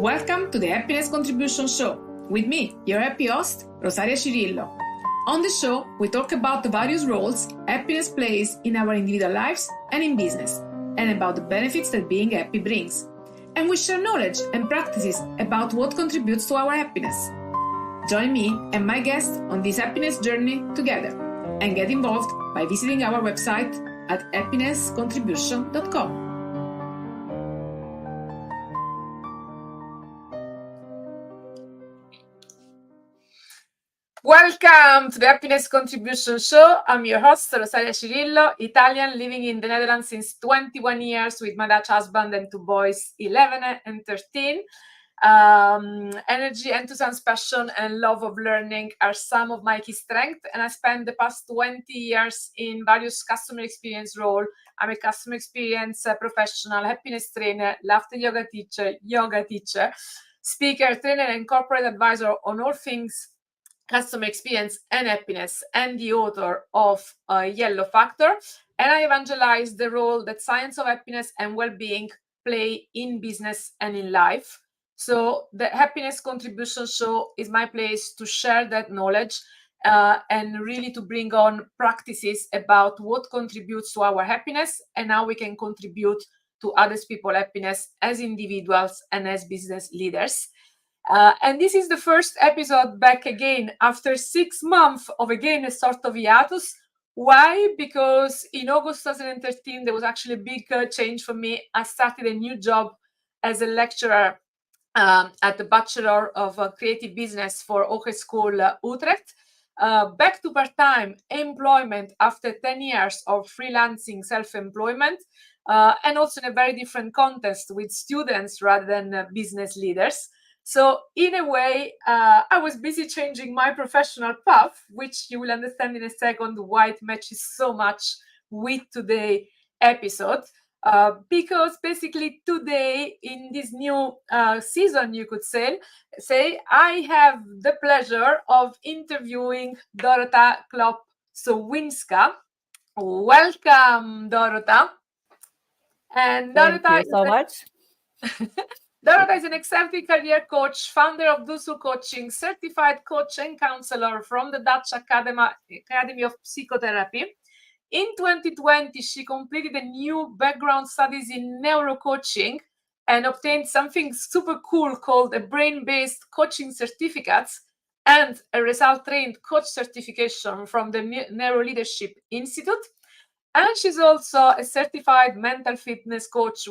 Welcome to the Happiness Contribution Show with me, your happy host, Rosaria Cirillo. On the show, we talk about the various roles happiness plays in our individual lives and in business, and about the benefits that being happy brings. And we share knowledge and practices about what contributes to our happiness. Join me and my guests on this happiness journey together, and get involved by visiting our website at happinesscontribution.com. Welcome to the Happiness Contribution Show. I'm your host, Rosaria Cirillo, Italian, living in the Netherlands since 21 years with my Dutch husband and two boys, 11 and 13. Energy, enthusiasm, passion, and love of learning are some of my key strengths, and I spent the past 20 years in various customer experience roles. I'm a customer experience professional, happiness trainer, laughter yoga teacher, speaker, trainer, and corporate advisor on all things customer experience and happiness, and the author of Yellow Factor. And I evangelize the role that science of happiness and well-being play in business and in life. So the Happiness Contribution Show is my place to share that knowledge and really to bring on practices about what contributes to our happiness and how we can contribute to others people's happiness as individuals and as business leaders. And this is the first episode back again after 6 months of again a sort of hiatus. Why? Because in August 2013, there was actually a big change for me. I started a new job as a lecturer at the Bachelor of Creative Business for Hogeschool Utrecht. Back to part-time employment after 10 years of freelancing self-employment, and also in a very different context with students rather than business leaders. So in a way, I was busy changing my professional path, which you will understand in a second why it matches so much with today's episode. Because basically today, in this new season, you could say, I have the pleasure of interviewing Dorota Klop-Sowinska. Welcome, Dorota. And Dorota, thank you so much. Dorota is an executive career coach, founder of DoSo coaching, certified coach and counselor from the Dutch Academy of Psychotherapy. In 2020, she completed a new background studies in neurocoaching and obtained something super cool called a BrainBased coaching certificates and a result-trained coach certification from the NeuroLeadership Institute. And she's also a certified mental fitness coach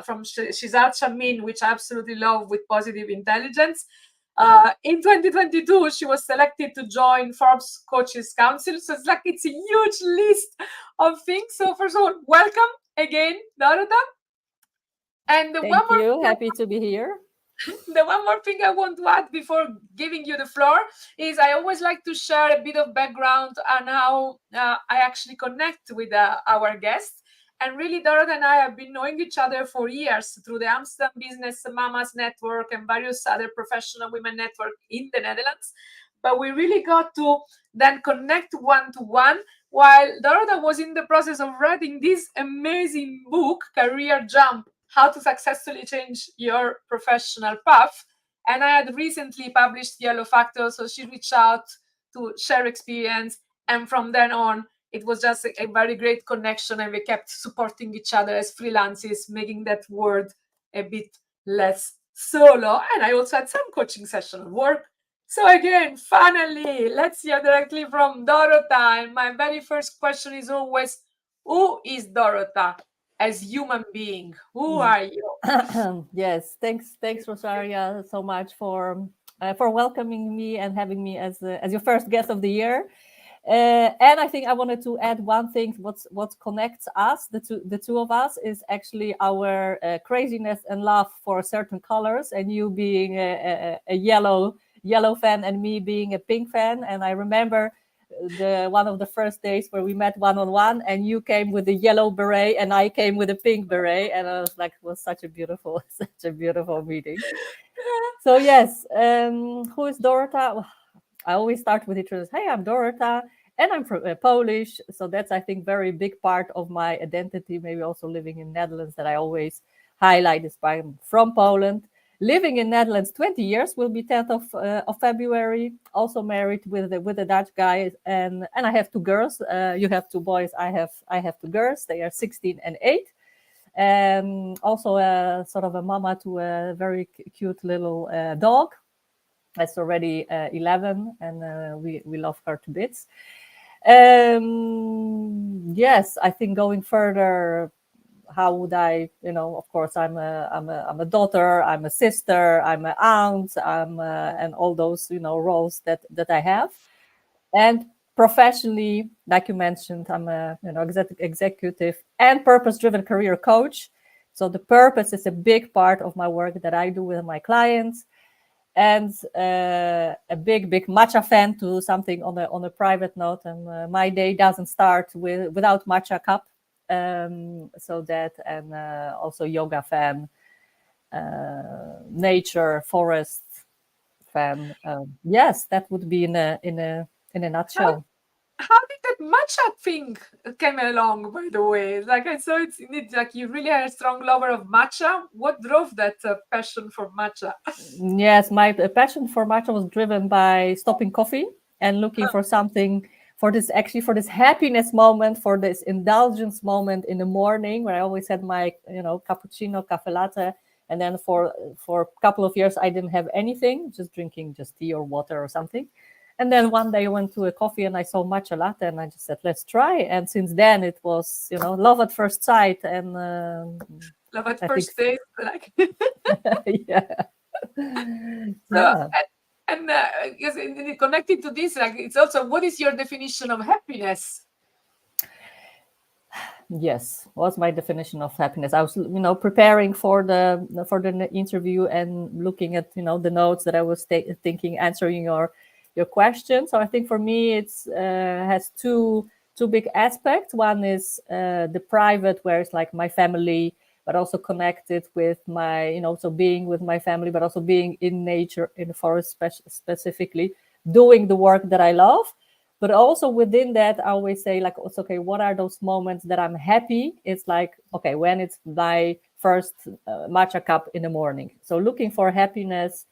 from Shizat Shamin, which I absolutely love, with positive intelligence. In 2022, she was selected to join Forbes Coaches Council. So it's a huge list of things. So first of all, welcome again, Dorota. And Thank you. Happy to be here. The one more thing I want to add before giving you the floor is I always like to share a bit of background on how I actually connect with our guests. And really, Dorota and I have been knowing each other for years through the Amsterdam Business Mamas Network and various other professional women network in the Netherlands. But we really got to then connect one-to-one while Dorota was in the process of writing this amazing book, Career Jump: How to Successfully Change Your Professional Path. And I had recently published Yellow Factor, so she reached out to share experience. And from then on, it was just a very great connection, and we kept supporting each other as freelancers, making that world a bit less solo. And I also had some coaching session work. So again, finally, let's hear directly from Dorota. And my very first question is always, who is Dorota as human being? Who are you? Yes, thanks, Rosaria, so much for welcoming me and having me as your first guest of the year. And I think I wanted to add one thing. What connects us, the two of us, is actually our craziness and love for certain colors. And you being a yellow fan, and me being a pink fan. And I remember one of the first days where we met one-on-one, and you came with a yellow beret and I came with a pink beret, and I was like, it was such a beautiful meeting. So yes, who is Dorota? I always start with introduction. Hey, I'm Dorota, and I'm Polish. So that's, I think, very big part of my identity. Maybe also living in Netherlands, that I always highlight is I'm from Poland. living in Netherlands 20 years, will be 10th of February. Also married with a Dutch guy, and I have 2 girls. You have 2 boys. I have 2 girls. They are 16 and 8. Also sort of a mama to a very cute little dog. That's already 11, and we love her to bits. Yes, I think going further, how would I, of course, I'm a daughter, I'm a sister, I'm an aunt, and all those, roles that I have. And professionally, like you mentioned, I'm a executive and purpose-driven career coach. So the purpose is a big part of my work that I do with my clients. And a big matcha fan, to something on a private note. And my day doesn't start without matcha cup. So that, and also yoga fan, nature, forest fan. Yes, that would be in a nutshell. How did that matcha thing came along, by the way? Like, I saw it's like you really are a strong lover of matcha. What drove that passion for matcha? Yes, my passion for matcha was driven by stopping coffee and looking for something, for this happiness moment, for this indulgence moment in the morning, where I always had my cappuccino, cafe latte, and then for a couple of years I didn't have anything, just drinking just tea or water or something. And then one day I went to a coffee and I saw matcha latte, and I just said, let's try. And since then it was, love at first sight. And love at first taste, like. Yeah. So, and yes, connected to this, like, it's also, what is your definition of happiness? Yes, what's my definition of happiness? I was, preparing for the interview and looking at, the notes that I was thinking, answering your question. So I think for me, it's has two big aspects. One is the private, where it's like my family, but also connected with my, so being with my family, but also being in nature, in the forest specifically, doing the work that I love. But also within that, I always say, like, it's okay, what are those moments that I'm happy? It's like, okay, when it's my first matcha cup in the morning. So looking for happiness,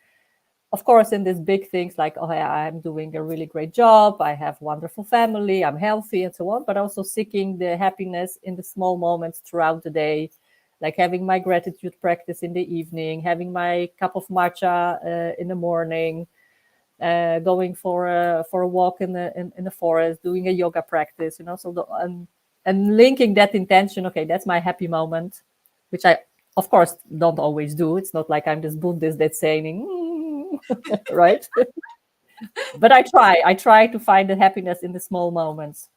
of course, in these big things like, oh, yeah, I'm doing a really great job, I have a wonderful family, I'm healthy, and so on. But also seeking the happiness in the small moments throughout the day, like having my gratitude practice in the evening, having my cup of matcha in the morning, going for a walk in the forest, doing a yoga practice, so and linking that intention. Okay, that's my happy moment, which I, of course, don't always do. It's not like I'm this Buddhist that's saying, right? But I try to find the happiness in the small moments.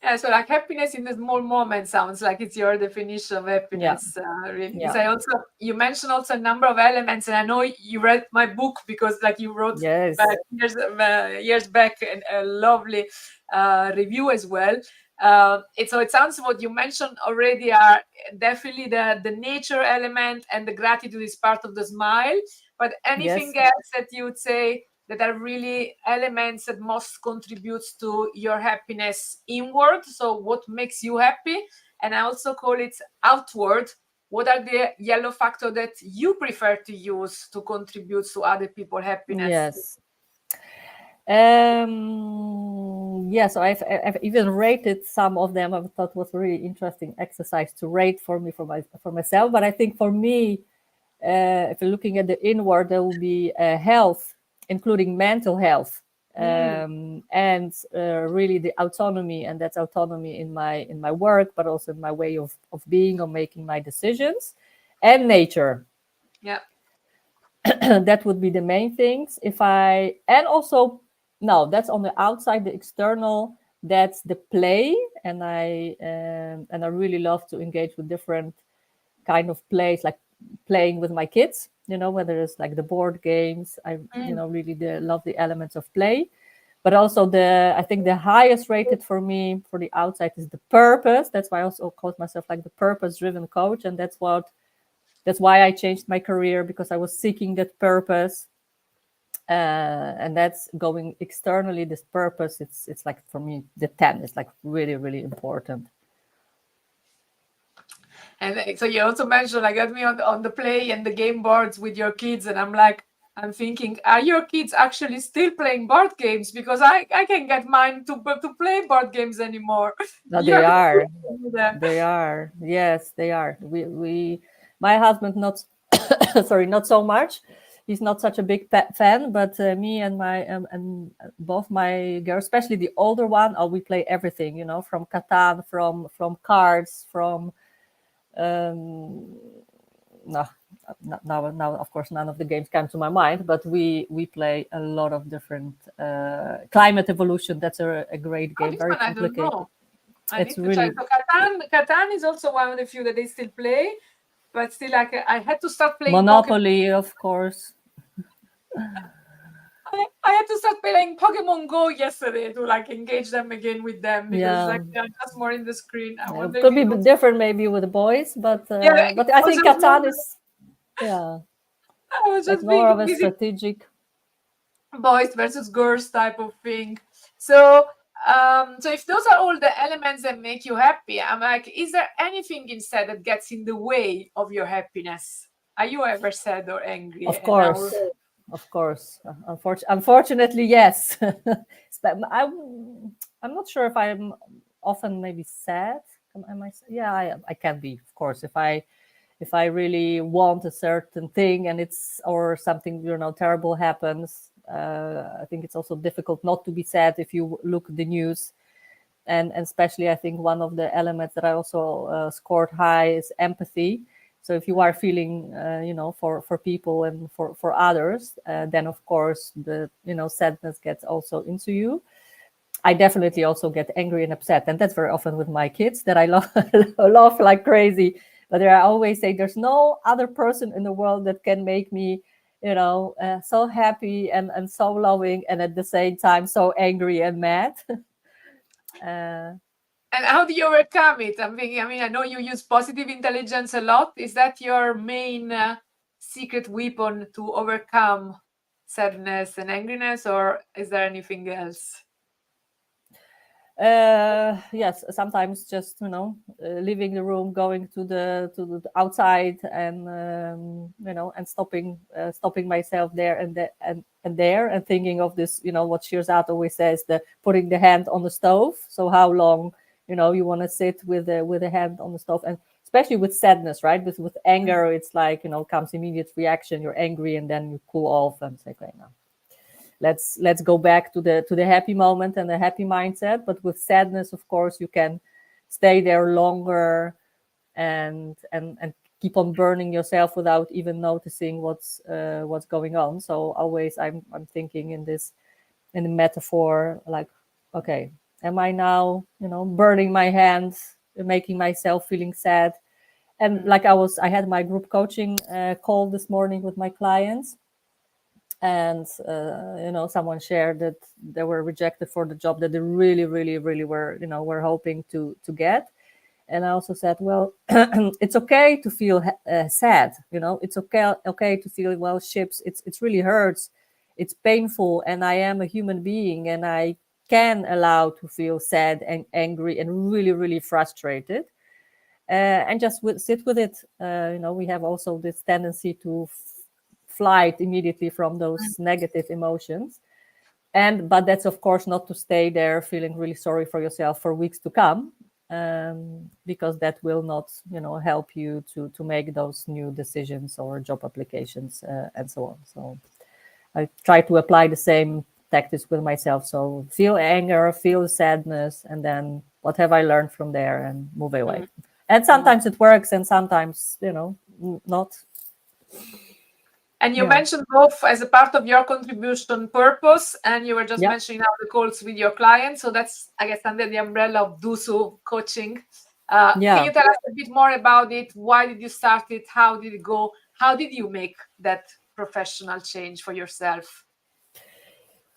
Yeah, so like happiness in the small moment sounds like it's your definition of happiness. Really. Yeah. You mentioned also a number of elements, and I know you read my book because, like, you wrote back years back a lovely review as well. So it sounds what you mentioned already are definitely the nature element, and the gratitude is part of the smile. But anything else that you would say that are really elements that most contributes to your happiness inward? So what makes you happy? And I also call it outward. What are the yellow factors that you prefer to use to contribute to other people's happiness? So I've even rated some of them. I thought it was a really interesting exercise to rate for myself. But I think for me, if you're looking at the inward, there will be health, including mental health, and really the autonomy, and that's autonomy in my work, but also in my way of being or making my decisions, and nature. Yeah. That would be the main things. And also, no, that's on the outside, the external, that's the play. And I really love to engage with different kind of plays, like playing with my kids, whether it's like the board games. I really love the elements of play. But also I think the highest rated for me for the outside is the purpose. That's why I also call myself like the purpose-driven coach. And that's why I changed my career, because I was seeking that purpose. And that's going externally, this purpose, it's like, for me, the 10 is like really, really important. And so you also mentioned, like, got me on the play and the game boards with your kids, and I'm thinking, are your kids actually still playing board games? Because I can get mine to play board games anymore. No, they are. They are. Yes, they are. My husband not, sorry, not so much. He's not such a big fan, but me and my and both my girls, especially the older one, we play everything. You know, from Catan, from cards, from no, now of course none of the games come to my mind, but we play a lot of different climate evolution. That's a great game, very complicated. I don't know. It's really so Catan is also one of the few that they still play, but still, like, I had to start playing Monopoly, of course. I had to start playing Pokemon Go yesterday to, like, engage them again with them, because like they're just more in the screen. It could be different maybe with the boys, but but I think Catan is it's more of a strategic boys versus girls type of thing. So if those are all the elements that make you happy, I'm like, is there anything instead that gets in the way of your happiness? Are you ever sad or angry? Of course. Of course. Unfortunately, yes. I'm not sure if I'm often maybe sad. Am I? Yeah, I can be, of course. If I really want a certain thing and or something, terrible happens, I think it's also difficult not to be sad if you look at the news. And especially, I think one of the elements that I also scored high is empathy. So if you are feeling, for people and for others, then of course the sadness gets also into you. I definitely also get angry and upset, and that's very often with my kids that I laugh like crazy. But I always say there's no other person in the world that can make me, so happy and so loving, and at the same time so angry and mad. And how do you overcome it? I'm thinking, I know you use positive intelligence a lot. Is that your main secret weapon to overcome sadness and angriness, or is there anything else? Yes, sometimes just leaving the room, going to the outside, and and stopping myself there and there, and thinking of this, what Shirzad always says, the putting the hand on the stove. So how long you want to sit with a hand on the stove, and especially with sadness, right? With anger, it's like comes immediate reaction. You're angry, and then you cool off and say, okay, now let's go back to the happy moment and the happy mindset. But with sadness, of course, you can stay there longer and keep on burning yourself without even noticing what's going on. So always I'm thinking in the metaphor, like, okay, am I now burning my hands, making myself feeling sad? And like I had my group coaching call this morning with my clients. And someone shared that they were rejected for the job that they really, really, really were hoping to get. And I also said, well, it's okay to feel sad. It's okay to feel, well, ships. It's really hurts. It's painful, and I am a human being, and I can allow to feel sad and angry and really, really frustrated, and just sit with it. We have also this tendency to flight immediately from those negative emotions, but that's of course not to stay there feeling really sorry for yourself for weeks to come, because that will not help you to make those new decisions or job applications and so on. So I try to apply the same tactics with myself. So feel anger, feel sadness, and then what have I learned from there, and move away. And sometimes it works, and sometimes not. And you mentioned both as a part of your contribution purpose, and you were just mentioning now the calls with your clients. So that's, I guess, under the umbrella of DoSo coaching. Can you tell us a bit more about it? Why did you start it? How did it go? How did you make that professional change for yourself?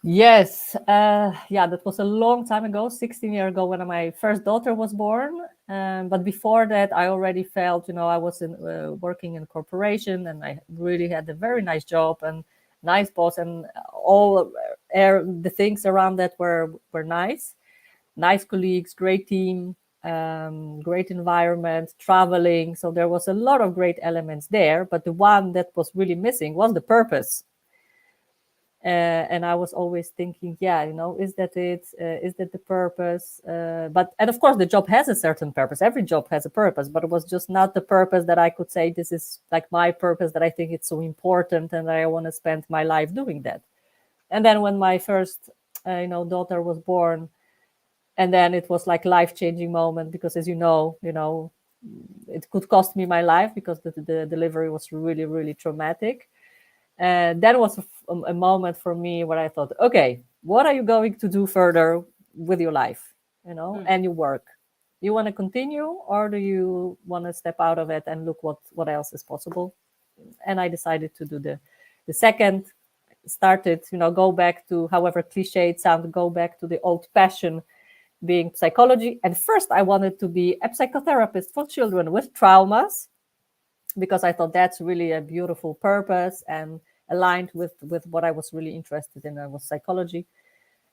Yes, that was a long time ago, 16 years ago, when my first daughter was born. But before that, I already felt, I was working in a corporation, and I really had a very nice job and nice boss, and all the things around that were nice colleagues, great team. great environment, traveling. So there was a lot of great elements there, but the one that was really missing was the purpose. And I was always thinking, is that it? Is that the purpose? And of course, the job has a certain purpose. Every job has a purpose, but it was just not the purpose that I could say, this is like my purpose, that I think it's so important and I want to spend my life doing that. And then when my first, daughter was born, and then it was like life-changing moment, because as you know, it could cost me my life, because the delivery was really, really traumatic. And that was a moment for me where I thought, okay, what are you going to do further with your life, and your work? You want to continue, or do you want to step out of it and look what else is possible? And I decided to do the second. Started, go back to, however cliche it sounds, go back to the old passion, being psychology. And first I wanted to be a psychotherapist for children with traumas, because I thought that's really a beautiful purpose and aligned with what I was really interested in. I was psychology.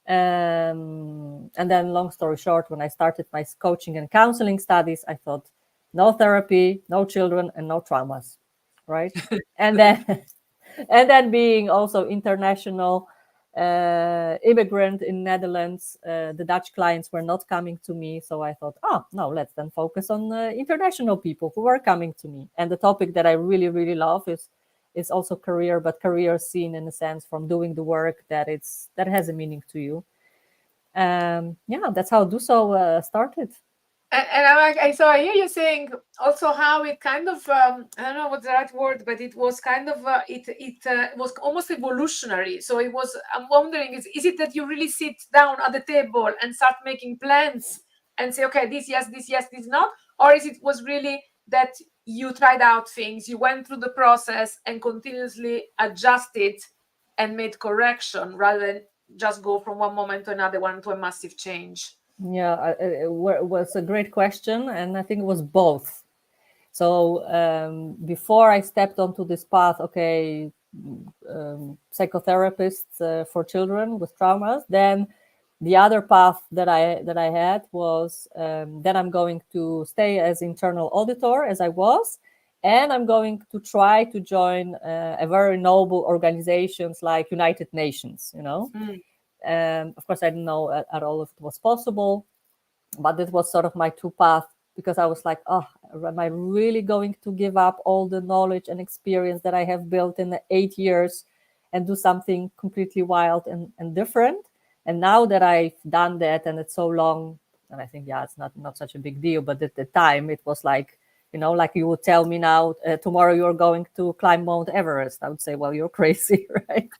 And then, long story short, when I started my coaching and counseling studies, I thought, no therapy, no children, and no traumas, right? and then being also international immigrant in Netherlands, the Dutch clients were not coming to me. So I thought, no, let's then focus on international people who are coming to me. And the topic that I really, really love is also career, but career seen in a sense from doing the work that has a meaning to you. That's how DoSo started. And so I hear you saying also how it kind of, I don't know what's the right word, but it was kind of, it was almost evolutionary. So it was, I'm wondering, is it that you really sit down at the table and start making plans and say, okay, this yes, this not? Or was really that you tried out things, you went through the process and continuously adjusted and made correction, rather than just go from one moment to another one to a massive change? Yeah, it was a great question, and I think it was both. So before I stepped onto this path, psychotherapist for children with traumas, then the other path that I had was then I'm going to stay as internal auditor as I was, and I'm going to try to join a very noble organizations like United Nations, Of course, I didn't know at all if it was possible, but it was sort of my two paths, because I was like, am I really going to give up all the knowledge and experience that I have built in the 8 years and do something completely wild and different? And now that I've done that, and it's so long, and I think, it's not such a big deal, but at the time it was like, like you would tell me now, tomorrow you're going to climb Mount Everest. I would say, well, you're crazy, right?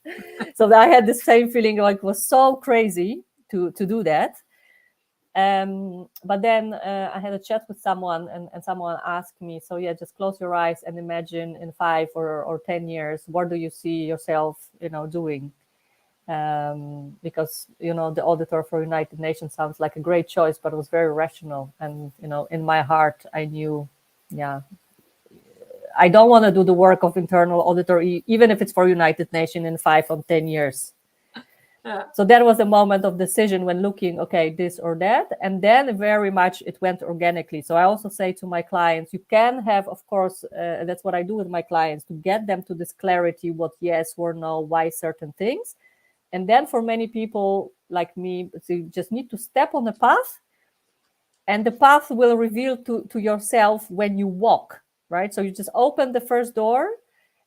So I had the same feeling, like it was so crazy to do that. But then I had a chat with someone, and someone asked me, so just close your eyes and imagine in 5 or 10 years, what do you see yourself, doing? Because, the auditor for United Nations sounds like a great choice, but it was very rational. And, in my heart, I knew, I don't want to do the work of internal auditor, even if it's for United Nations in 5 or 10 years. Yeah. So that was a moment of decision when looking, this or that. And then very much it went organically. So I also say to my clients, you can have, of course, that's what I do with my clients, to get them to this clarity, what yes or no, why certain things. And then for many people like me, so you just need to step on the path, and the path will reveal to yourself when you walk, right? So you just open the first door,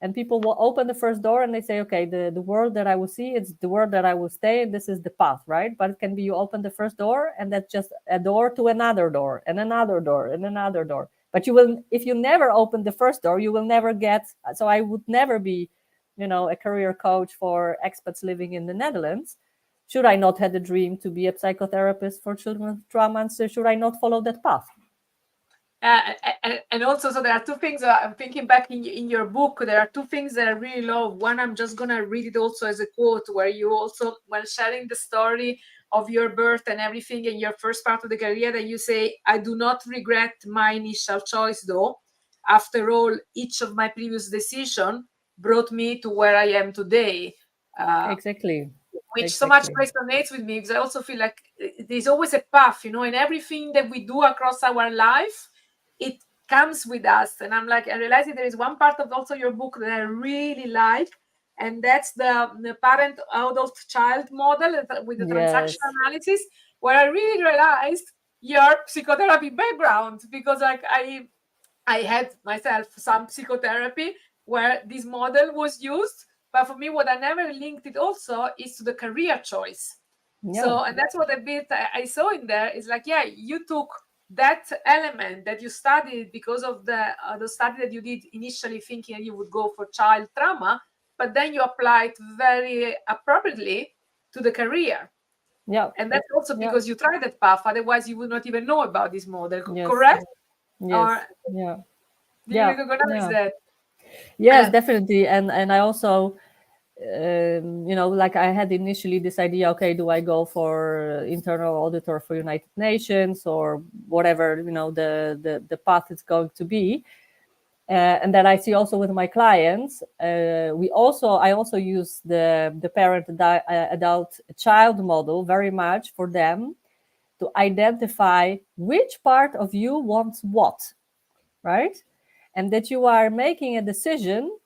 and people will open the first door and they say, okay, the world that I will see, it's the world that I will stay, and this is the path, right? But it can be you open the first door, and that's just a door to another door and another door and another door. But you will, if you never open the first door, you will never get, so I would never be, a career coach for expats living in the Netherlands. Should I not have the dream to be a psychotherapist for children with trauma? So should I not follow that path? And also, so there are two things I'm thinking back in your book. There are two things that I really love. One, I'm just going to read it also as a quote, where you also, when sharing the story of your birth and everything in your first part of the career, that you say, I do not regret my initial choice, though. After all, each of my previous decisions brought me to where I am today. Exactly. Which so much resonates with me, because I also feel like there's always a path, in everything that we do across our life, it comes with us. And I'm like, I realized that there is one part of also your book that I really like, and that's the parent adult child model with the transaction analysis, where I really realized your psychotherapy background, because like I had myself some psychotherapy where this model was used, but for me, what I never linked it also is to the career choice. So, and that's what a bit I saw in there is like, you took that element that you studied because of the study that you did initially, thinking you would go for child trauma, but then you applied very appropriately to the career. Yeah. And that's also because you tried that path. Otherwise, you would not even know about this model. Yes. Correct? Yes. Or, yeah. do you recognize that? Yes, definitely. And I also, like I had initially this idea, okay, do I go for internal auditor for United Nations or whatever, the path is going to be. And then I see also with my clients, I also use the parent adult child model very much for them to identify which part of you wants what, right? And that you are making a decision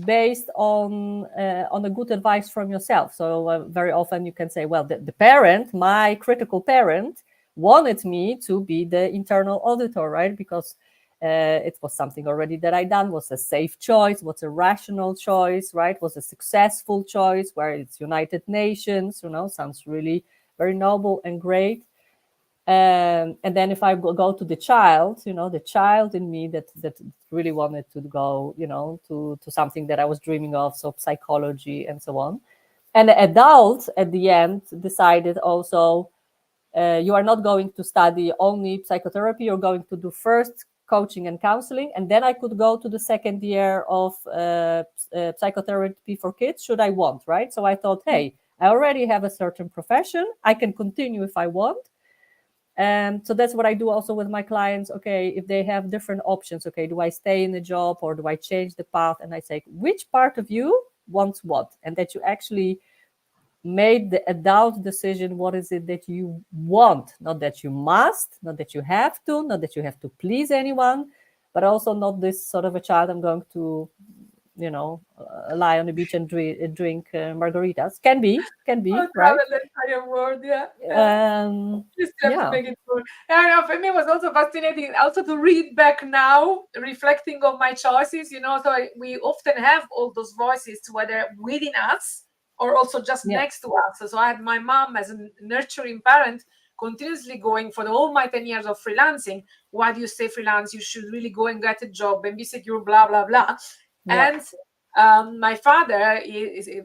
based on a good advice from yourself. So very often you can say, well, the parent, my critical parent, wanted me to be the internal auditor, right? Because it was something already that I done, was a safe choice, was a rational choice, right? Was a successful choice, where it's United Nations, sounds really very noble and great. And then if I go to the child, the child in me that really wanted to go, to something that I was dreaming of, so psychology and so on. And the adult at the end decided also, you are not going to study only psychotherapy, you're going to do first coaching and counseling, and then I could go to the second year of psychotherapy for kids, should I want, right? So I thought, hey, I already have a certain profession, I can continue if I want. And so that's what I do also with my clients. Okay, if they have different options, okay, do I stay in the job or do I change the path? And I say, which part of you wants what? And that you actually made the adult decision, what is it that you want? Not that you must, not that you have to, not that you have to please anyone, but also not this sort of a child, I'm going to, lie on the beach and drink margaritas. Can be, right? Travel the entire world, You still have to make it work. For me, it was also fascinating also to read back now, reflecting on my choices. So we often have all those voices, whether within us or also just next to us. So I had my mom as a nurturing parent, continuously going for all my 10 years of freelancing. Why do you stay freelance? You should really go and get a job and be secure, blah, blah, blah. And my father he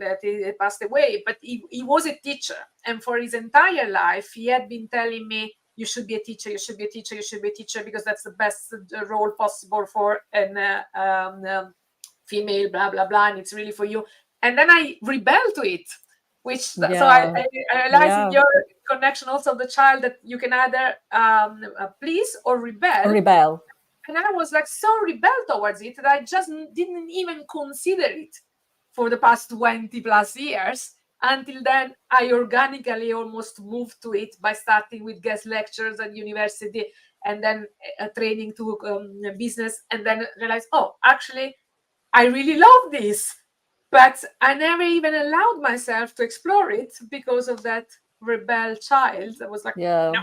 passed away, but he was a teacher, and for his entire life he had been telling me, you should be a teacher, you should be a teacher, you should be a teacher, because that's the best role possible for an female, blah blah blah, and it's really for you. And then I rebelled to it, so I realized in your connection also the child that you can either please or rebel. And I was like so rebelled towards it that I just didn't even consider it for the past 20 plus years. Until then, I organically almost moved to it by starting with guest lectures at university and then training to business, and then realized, oh, actually, I really love this. But I never even allowed myself to explore it because of that rebel child. I was like, no.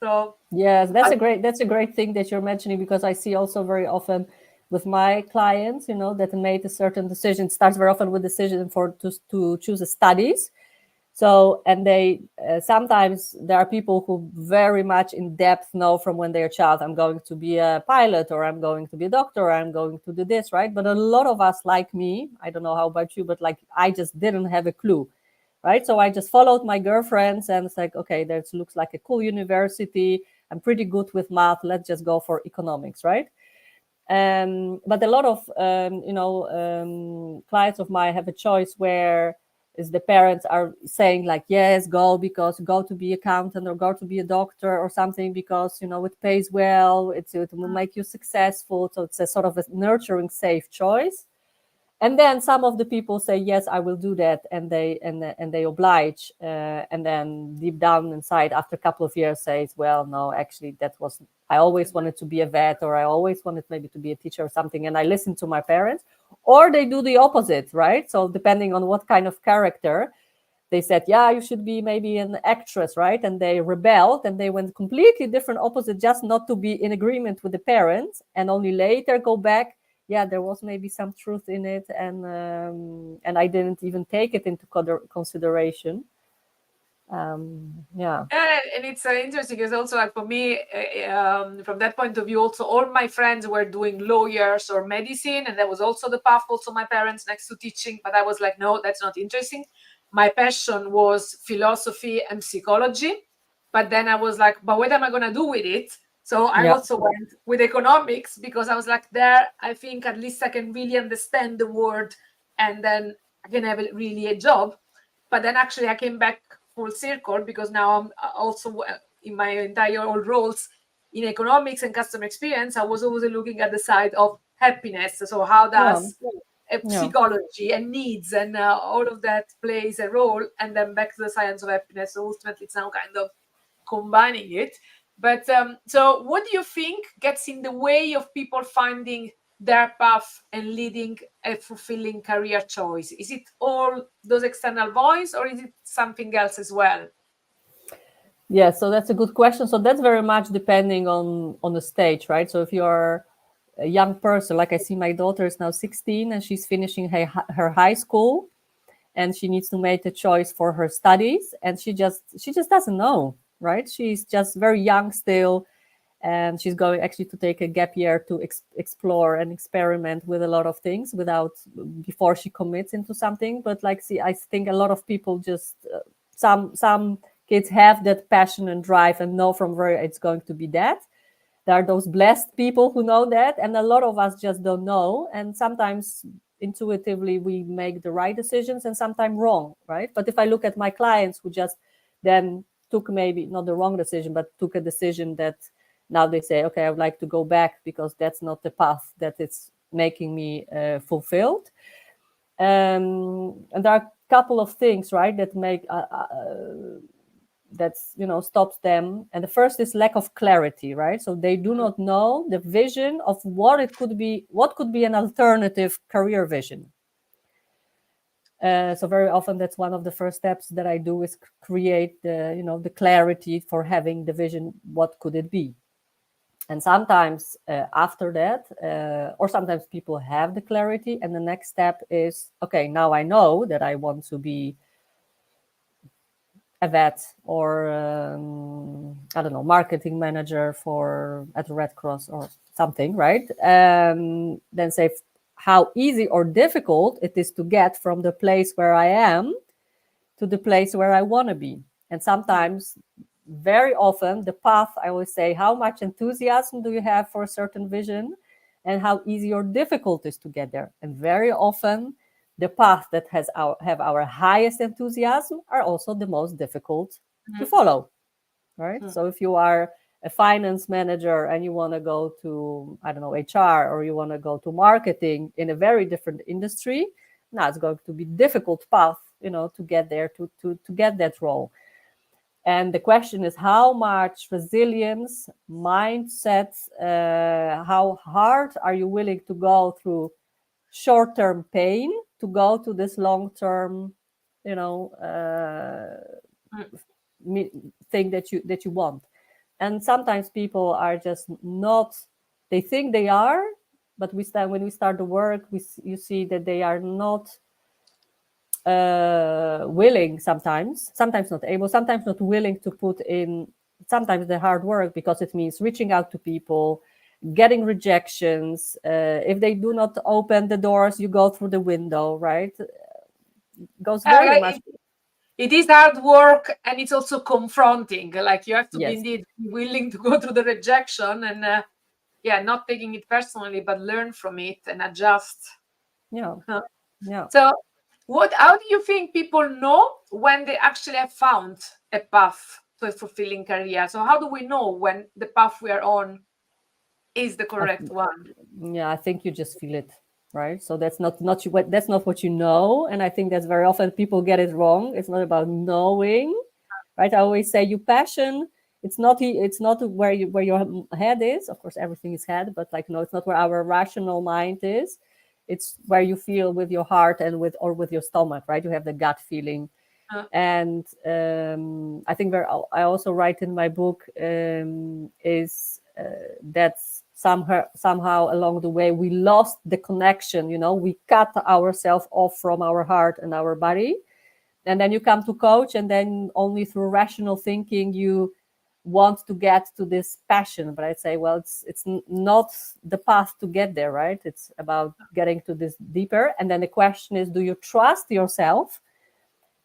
So yes, that's a great thing that you're mentioning, because I see also very often with my clients, that made a certain decision. It starts very often with decision to choose a studies. So, and they sometimes there are people who very much in depth know from when they're a child, I'm going to be a pilot, or I'm going to be a doctor, or I'm going to do this, right? But a lot of us, like me, I don't know how about you, but like I just didn't have a clue. Right. So I just followed my girlfriends and it's like, okay, that looks like a cool university. I'm pretty good with math. Let's just go for economics. Right. But a lot of, clients of mine have a choice where is the parents are saying like, yes, go to be accountant or go to be a doctor or something because, it pays well. It will make you successful. So it's a sort of a nurturing, safe choice. And then some of the people say, yes, I will do that, and they oblige, and then deep down inside, after a couple of years, says, well, no, actually, I always wanted to be a vet, or I always wanted maybe to be a teacher or something, and I listened to my parents. Or they do the opposite, right? So depending on what kind of character, they said, yeah, you should be maybe an actress, right? And they rebelled, and they went completely different opposite, just not to be in agreement with the parents, and only later go back. Yeah, there was maybe some truth in it, and I didn't even take it into consideration. Yeah. And it's interesting because also, like, for me, from that point of view, also all my friends were doing lawyers or medicine, and that was also the path. Also, my parents next to teaching, but I was like, no, that's not interesting. My passion was philosophy and psychology, but then I was like, but what am I gonna do with it? So I also went with economics, because I was like, there, I think at least I can really understand the word, and then I can have really a job. But then actually I came back full circle, because now I'm also in my entire old roles in economics and customer experience, I was always looking at the side of happiness. So how does psychology and needs and all of that plays a role, and then back to the science of happiness. So ultimately it's now kind of combining it. But so what do you think gets in the way of people finding their path and leading a fulfilling career choice? Is it all those external voice, or is it something else as well? Yeah, so that's a good question. So that's very much depending on the stage, right? So if you're a young person, like I see my daughter is now 16 and she's finishing her high school, and she needs to make a choice for her studies, and she just doesn't know, right? She's just very young still, and she's going actually to take a gap year to explore and experiment with a lot of things before she commits into something. But like, see, I think a lot of people just some kids have that passion and drive and know from where it's going to be that. There are those blessed people who know that, and a lot of us just don't know. And sometimes intuitively we make the right decisions and sometimes wrong, right? But if I look at my clients who just then took maybe not the wrong decision, but took a decision that now they say, okay, I would like to go back because that's not the path that it's making me fulfilled. And there are a couple of things, right, that make that's stops them. And the first is lack of clarity, right? So they do not know the vision of what could be an alternative career vision. So very often that's one of the first steps that I do, is create the clarity for having the vision. What could it be? And sometimes after that, or sometimes people have the clarity, and the next step is, okay, now I know that I want to be a vet, or I don't know, marketing manager at the Red Cross or something, right? Then say how easy or difficult it is to get from the place where I am to the place where I want to be. And sometimes, very often, the path, I always say, how much enthusiasm do you have for a certain vision, and how easy or difficult it is to get there. And very often, the path that have our highest enthusiasm are also the most difficult to follow, right? So if you are a finance manager and you want to go to, I don't know, HR, or you want to go to marketing in a very different industry, now it's going to be difficult path, to get there, to get that role. And the question is, how much resilience, mindset, how hard are you willing to go through short-term pain to go to this long-term, thing that you want. And sometimes people are just not, they think they are, but when we start the work, you see that they are not willing, sometimes not able, sometimes not willing to put in sometimes the hard work, because it means reaching out to people, getting rejections. If they do not open the doors, you go through the window, right? Goes very much. It is hard work, and it's also confronting. Like, you have to Yes. be indeed willing to go through the rejection, and not taking it personally, but learn from it and adjust. Yeah. So how do you think people know when they actually have found a path to a fulfilling career? So how do we know when the path we are on is the correct one? Yeah, I think you just feel it. right? So that's not that's not what you know. And I think that's very often people get it wrong. It's not about knowing, right? I always say your passion, it's not where your head is. Of course, everything is head, but like, no, it's not where our rational mind is. It's where you feel with your heart and with your stomach, right? You have the gut feeling. And I think I also write in my book is that somehow along the way we lost the connection. We cut ourselves off from our heart and our body, and then you come to coach, and then only through rational thinking you want to get to this passion. But I say, well, it's not the path to get there, right? It's about getting to this deeper. And then the question is, do you trust yourself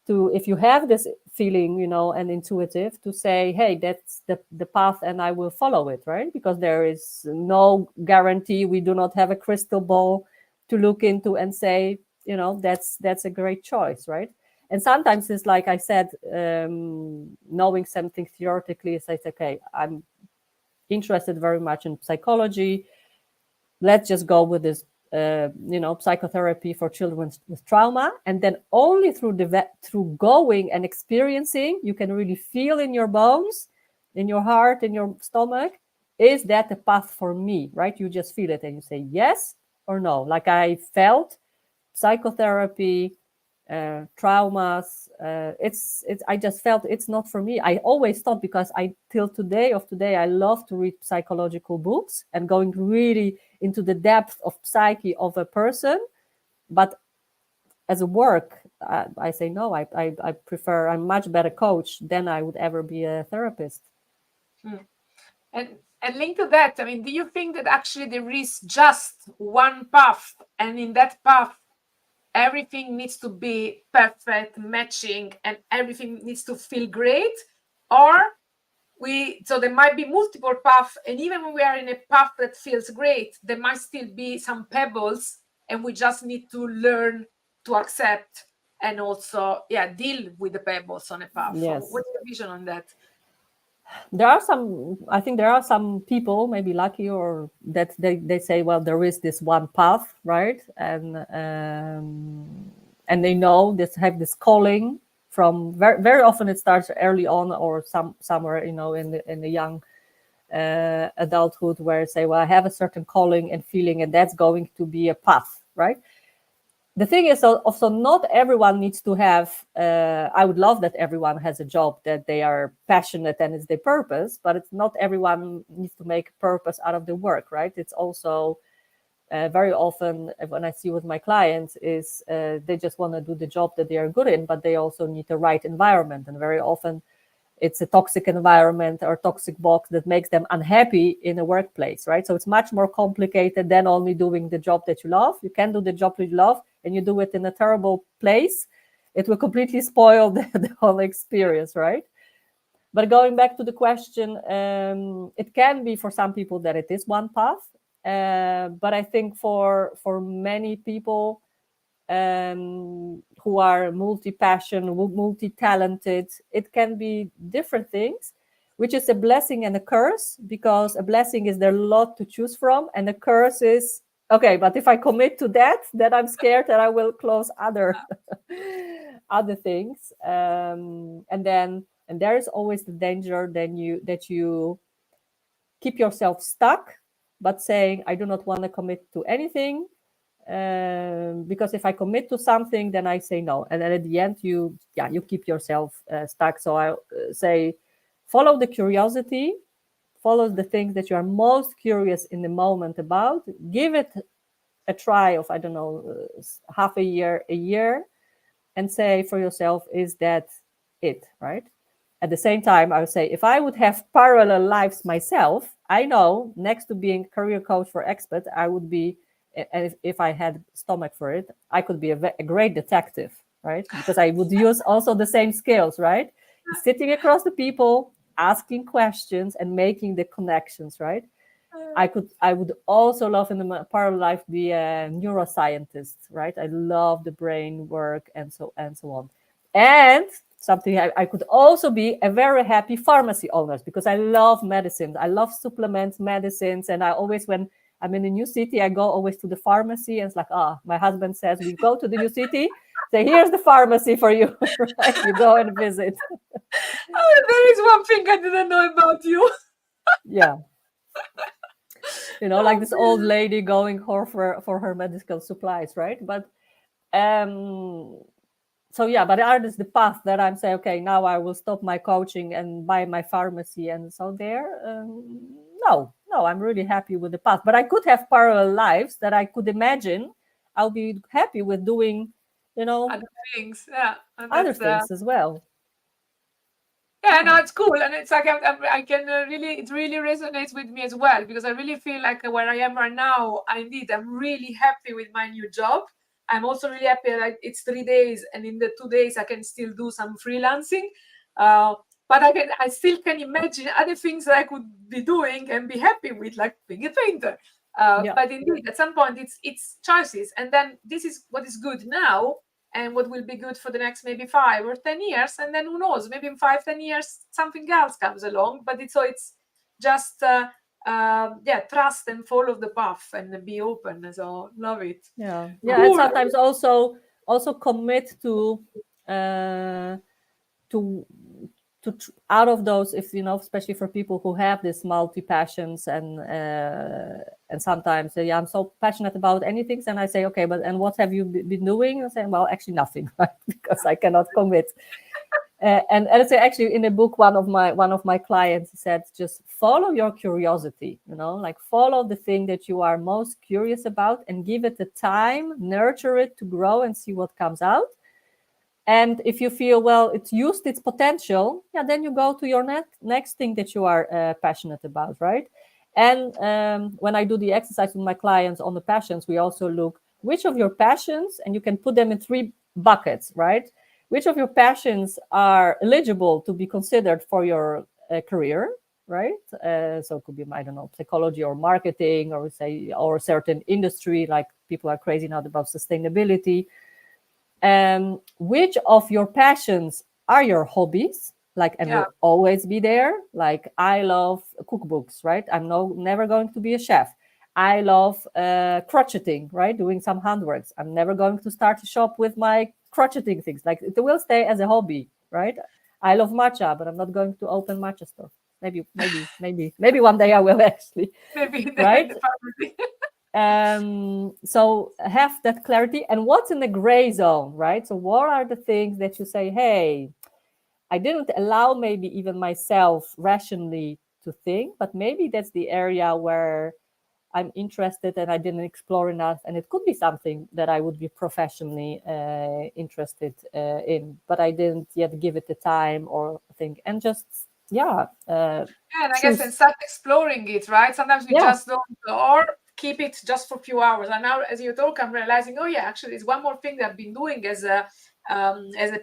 to, if you have this feeling, and intuitive, to say, hey, that's the path and I will follow it, right? Because there is no guarantee. We do not have a crystal ball to look into and say, that's a great choice, right? And sometimes it's like I said, knowing something theoretically, it's like, okay, I'm interested very much in psychology. Let's just go with this psychotherapy for children with trauma, and then only through going and experiencing, you can really feel in your bones, in your heart, in your stomach, is that the path for me, right? You just feel it and you say yes or no. Like I felt psychotherapy, traumas, I just felt it's not for me. I always thought, because till today I love to read psychological books and going really into the depth of psyche of a person, but as a work, I say no. I prefer, I'm much better coach than I would ever be a therapist. And linked to that, I mean, do you think that actually there is just one path, and in that path everything needs to be perfect, matching, and everything needs to feel great? Or so there might be multiple paths, and even when we are in a path that feels great, there might still be some pebbles, and we just need to learn to accept and also deal with the pebbles on a path. Yes. What's your vision on that? I think there are some people, maybe lucky, or that they say, well, there is this one path, right? And they know this, have this calling from very, very often it starts early on, or somewhere, in the young adulthood, where say, well, I have a certain calling and feeling, and that's going to be a path, right? The thing is also, not everyone needs to have, I would love that everyone has a job that they are passionate and it's their purpose, but it's not everyone needs to make purpose out of the work, right? It's also very often, when I see with my clients, is they just want to do the job that they are good in, but they also need the right environment. And very often it's a toxic environment or toxic box that makes them unhappy in a workplace, right? So it's much more complicated than only doing the job that you love. You can do the job you love and you do it in a terrible place. It will completely spoil the whole experience, right? But going back to the question, it can be for some people that it is one path. But I think for many people who are multi-passion, multi-talented, it can be different things, which is a blessing and a curse, because a blessing is there a lot to choose from, and a curse is, okay, but if I commit to that, then I'm scared that I will close other things. And there is always the danger that you keep yourself stuck, but saying, I do not want to commit to anything. Because if I commit to something, then I say no, and then at the end you keep yourself stuck. So I say, follow the curiosity, follow the things that you are most curious in the moment about. Give it a try of, I don't know, half a year, and say for yourself, is that it, right? At the same time, I would say, if I would have parallel lives myself, I know next to being career coach for expert, I would be, and if I had stomach for it, I could be a great detective, right? Because I would use also the same skills, right? Sitting across the people, asking questions and making the connections, right? I would also love in the parallel life be a neuroscientist, right? I love the brain work and so on. And something I could also be a very happy pharmacy owner, because I love medicines. I love supplements, medicines, and I always, when I'm in a new city. I go always to the pharmacy, and it's like, my husband says, we go to the new city. Say, here's the pharmacy for you, right? You go and visit. There is one thing I didn't know about you. Yeah. Like this old lady going for her medical supplies, right? But so yeah, but art is the path that I'm saying, okay, now I will stop my coaching and buy my pharmacy. And so no, I'm really happy with the path. But I could have parallel lives that I could imagine I'll be happy with doing, other things, other things as well. Yeah, no, it's cool, and it's like I can really, it really resonates with me as well, because I really feel like where I am right now, I'm really happy with my new job. I'm also really happy that it's 3 days, and in the 2 days I can still do some freelancing. But I still can imagine other things that I could be doing and be happy with, like being a painter. But indeed, at some point, it's choices, and then this is what is good now. And what will be good for the next maybe 5 or 10 years, and then who knows, maybe in 5-10 years something else comes along. But it's just trust and follow the path and be open. So love it. Cool. And sometimes also commit to out of those, if especially for people who have this multi passions, and sometimes I'm so passionate about anything, and I say, okay, and what have you been doing? I say, well, actually nothing, right? Because I cannot commit. And I say, actually, in a book, one of my clients said, just follow your curiosity, like follow the thing that you are most curious about, and give it the time, nurture it to grow, and see what comes out. And if you feel, well, it's used its potential, then you go to your next thing that you are passionate about, right? And when I do the exercise with my clients on the passions, we also look which of your passions, and you can put them in 3 buckets, right? Which of your passions are eligible to be considered for your career, right? So it could be, I don't know, psychology or marketing, or or a certain industry, like people are crazy now about sustainability. Which of your passions are your hobbies, and will always be there? Like, I love cookbooks, right? I'm never going to be a chef. I love crocheting, right? Doing some handworks. I'm never going to start a shop with my crocheting things. Like, it will stay as a hobby, right? I love matcha, but I'm not going to open matcha store. Maybe one day I will, actually. Maybe, right? So have that clarity. And what's in the gray zone, right? So what are the things that you say, hey, I didn't allow maybe even myself rationally to think, but maybe that's the area where I'm interested and I didn't explore enough. And it could be something that I would be professionally interested in, but I didn't yet give it the time or think, and just, and I guess, and start exploring it, right? Sometimes we just don't, or keep it just for a few hours. And now, as you talk, I'm realizing, actually, there's one more thing that I've been doing as a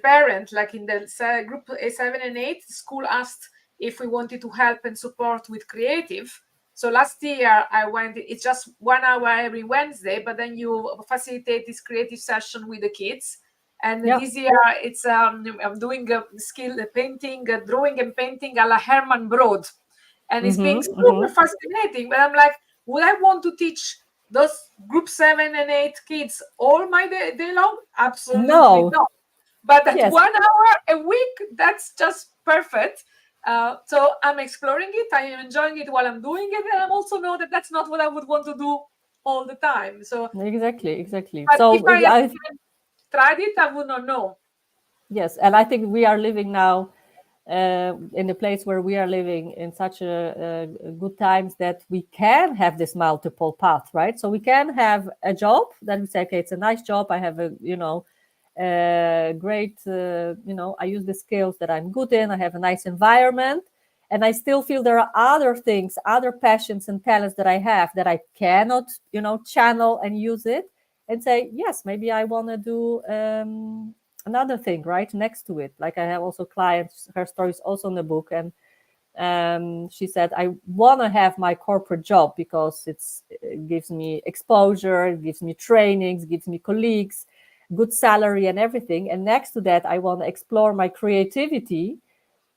parent. Like in the group 7 and 8, the school asked if we wanted to help and support with creative. So last year I went, it's just 1 hour every Wednesday, but then you facilitate this creative session with the kids. And this year it's I'm doing a skill painting, drawing and painting a la Herman Broad. And it's being super fascinating. But I'm like, would I want to teach those group 7 and 8 kids all my day long? Absolutely not. But at 1 hour a week, that's just perfect. So I'm exploring it. I am enjoying it while I'm doing it. And I also know that that's not what I would want to do all the time. So exactly. But So if I tried it, I would not know. Yes. And I think we are living now in the place where we are living in such a good times that we can have this multiple path, right? So we can have a job that we say, okay, it's a nice job. I have a, great, I use the skills that I'm good in. I have a nice environment, and I still feel there are other things, other passions and talents that I have that I cannot, channel and use it and say, yes, maybe I want to do another thing right next to it. Like, I have also clients, her story is also in the book, and she said, I want to have my corporate job because it gives me exposure, it gives me trainings, gives me colleagues, good salary and everything. And next to that, I want to explore my creativity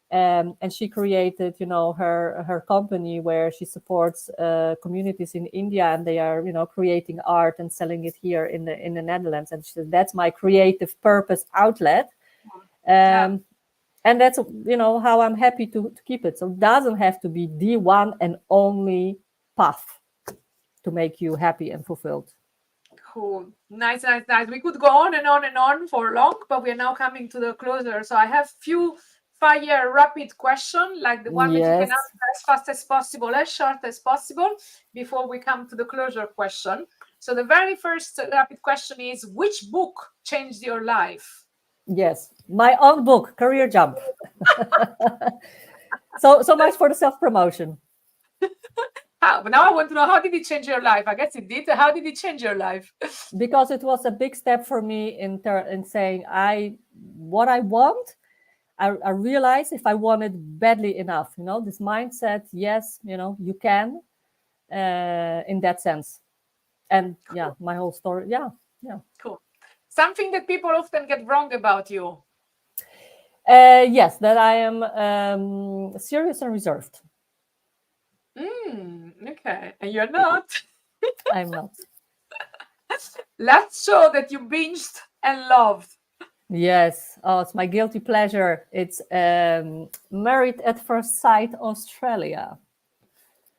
And she created, her company where she supports communities in India, and they are, creating art and selling it here in the Netherlands. And she said, that's my creative purpose outlet. And that's, how I'm happy to keep it. So it doesn't have to be the one and only path to make you happy and fulfilled. Cool. Nice. We could go on and on and on for long, but we are now coming to the closer. So I have few fire rapid question, like the one that you can answer as fast as possible, as short as possible, before we come to the closure question. So the very first rapid question is, which book changed your life? Yes, my own book, Career Jump. So much for the self-promotion. Now I want to know, how did it change your life? I guess it did. How did it change your life? Because it was a big step for me in saying what I want. I realized if I want it badly enough, this mindset, yes, you can, in that sense. And cool. Yeah, my whole story. Yeah. Cool. Something that people often get wrong about you. Yes, that I am serious and reserved. Okay, and you're not. I'm not. Last show that you binged and loved. Yes. Oh, it's my guilty pleasure. It's Married at First Sight Australia.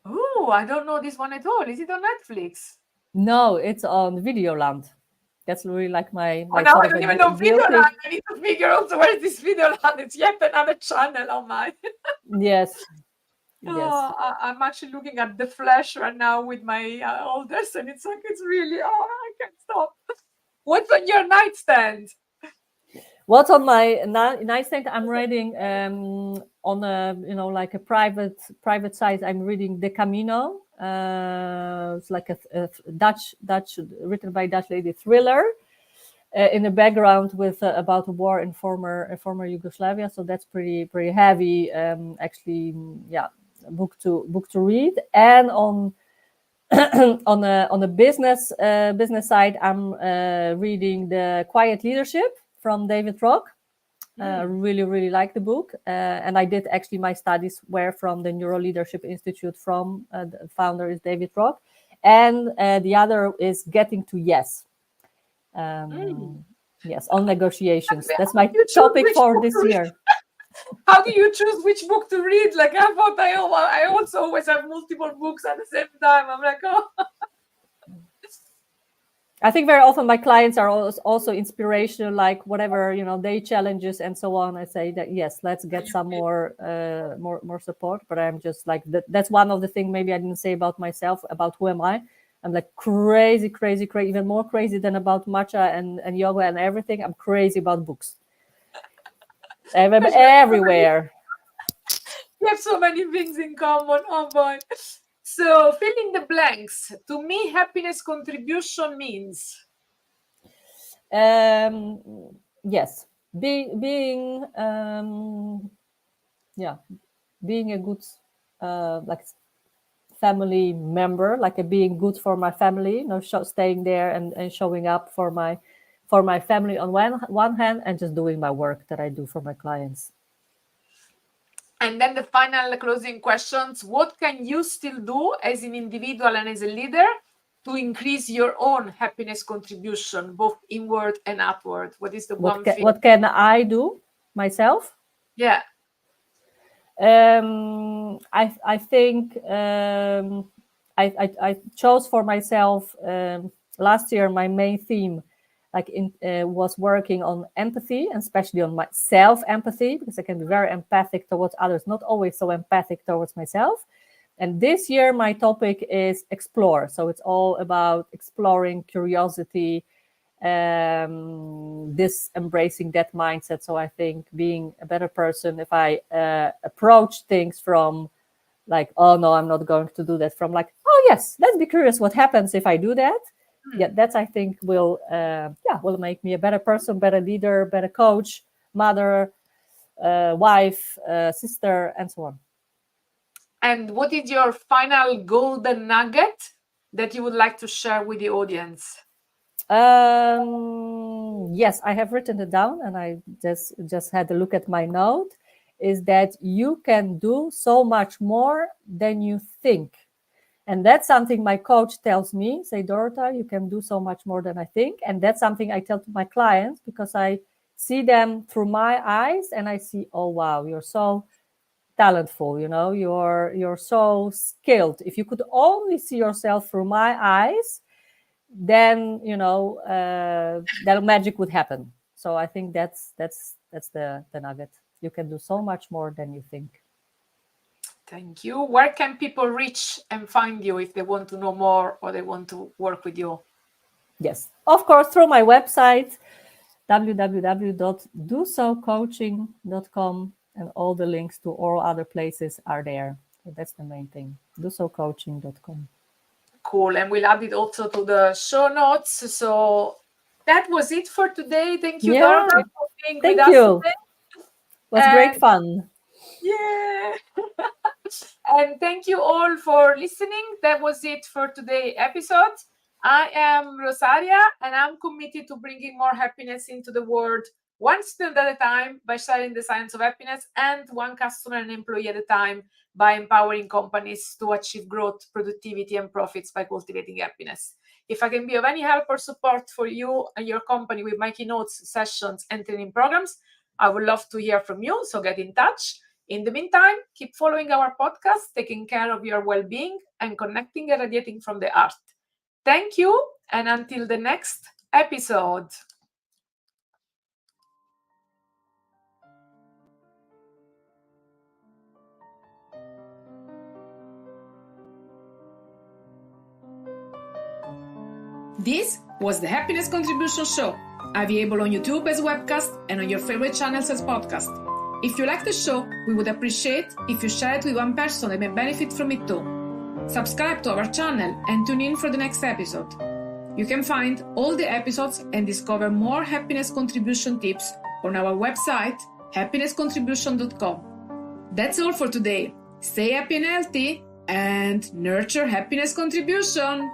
Oh, I don't know this one at all. Is it on Netflix? No, it's on Videoland. That's really like my now I don't even know Videoland. I need to figure out where is this Videoland. It's yet another channel on mine. Yes. Oh, I'm actually looking at The Flash right now with my oldest, and it's like, it's really, I can't stop. What's on your nightstand? What's on my nightstand? I'm reading on a like a private site. I'm reading De Camino. It's like a Dutch written by a Dutch lady thriller in the background with about a war in former Yugoslavia. So that's pretty heavy. Actually, yeah. Book to read. And on on a business side, I'm reading The Quiet Leadership from David Rock. Really like the book, and I did actually my studies were from the NeuroLeadership Institute. From the founder is David Rock, and the other is Getting to Yes. Yes, on negotiations. That's my topic for this year. How do you choose which book to read? Like, I thought I also always have multiple books at the same time. I'm like, oh. I think very often my clients are also inspirational, like whatever, they challenges and so on. I say that, yes, let's get some more support. But I'm just like, that's one of the things maybe I didn't say about myself, about who am I. I'm like crazy, even more crazy than about matcha and yoga and everything. I'm crazy about books. Everywhere. We have so many things in common. Oh boy. So fill in the blanks. To me, happiness contribution means. Yes, being a good like family member, like being good for my family, staying there and showing up for my family on one hand, and just doing my work that I do for my clients. And then the final closing questions. What can you still do as an individual and as a leader to increase your own happiness contribution, both inward and outward? What is the one thing? What can I do myself? Yeah. I think I chose for myself last year. My main theme was working on empathy, and especially on my self-empathy, because I can be very empathic towards others, not always so empathic towards myself. And this year my topic is explore. So it's all about exploring, curiosity, this embracing that mindset. So I think being a better person, if I approach things from like, oh no, I'm not going to do that, from like, oh yes, let's be curious what happens if I do that. Yeah, that's, I think, will make me a better person, better leader, better coach, mother, wife, sister, and so on. And what is your final golden nugget that you would like to share with the audience? Yes, I have written it down, and I just had a look at my note. is that you can do so much more than you think. And that's something my coach tells me, say, Dorota, you can do so much more than I think. And that's something I tell to my clients, because I see them through my eyes and I see, oh, wow, you're so talentful, you're so skilled. If you could only see yourself through my eyes, then, that magic would happen. So I think that's the nugget. You can do so much more than you think. Thank you. Where can people reach and find you if they want to know more or they want to work with you? Yes, of course, through my website, www.dosocoaching.com, and all the links to all other places are there. So that's the main thing, dosocoaching.com. Cool. And we'll add it also to the show notes. So that was it for today. Thank you, Dorota, for being with us today. It was great fun. Yeah. And thank you all for listening. That was it for today's episode. I am Rosaria, and I'm committed to bringing more happiness into the world, one student at a time by sharing the science of happiness, and one customer and employee at a time by empowering companies to achieve growth, productivity, and profits by cultivating happiness. If I can be of any help or support for you and your company with my keynotes, sessions, and training programs, I would love to hear from you, so get in touch. In the meantime, keep following our podcast, taking care of your well-being, and connecting and radiating from the heart. Thank you, and until the next episode. This was the Happiness Contribution Show, available on YouTube as webcast and on your favorite channels as podcast. If you like the show, we would appreciate if you share it with one person that may benefit from it too. Subscribe to our channel and tune in for the next episode. You can find all the episodes and discover more happiness contribution tips on our website, happinesscontribution.com. That's all for today. Stay happy and healthy and nurture happiness contribution.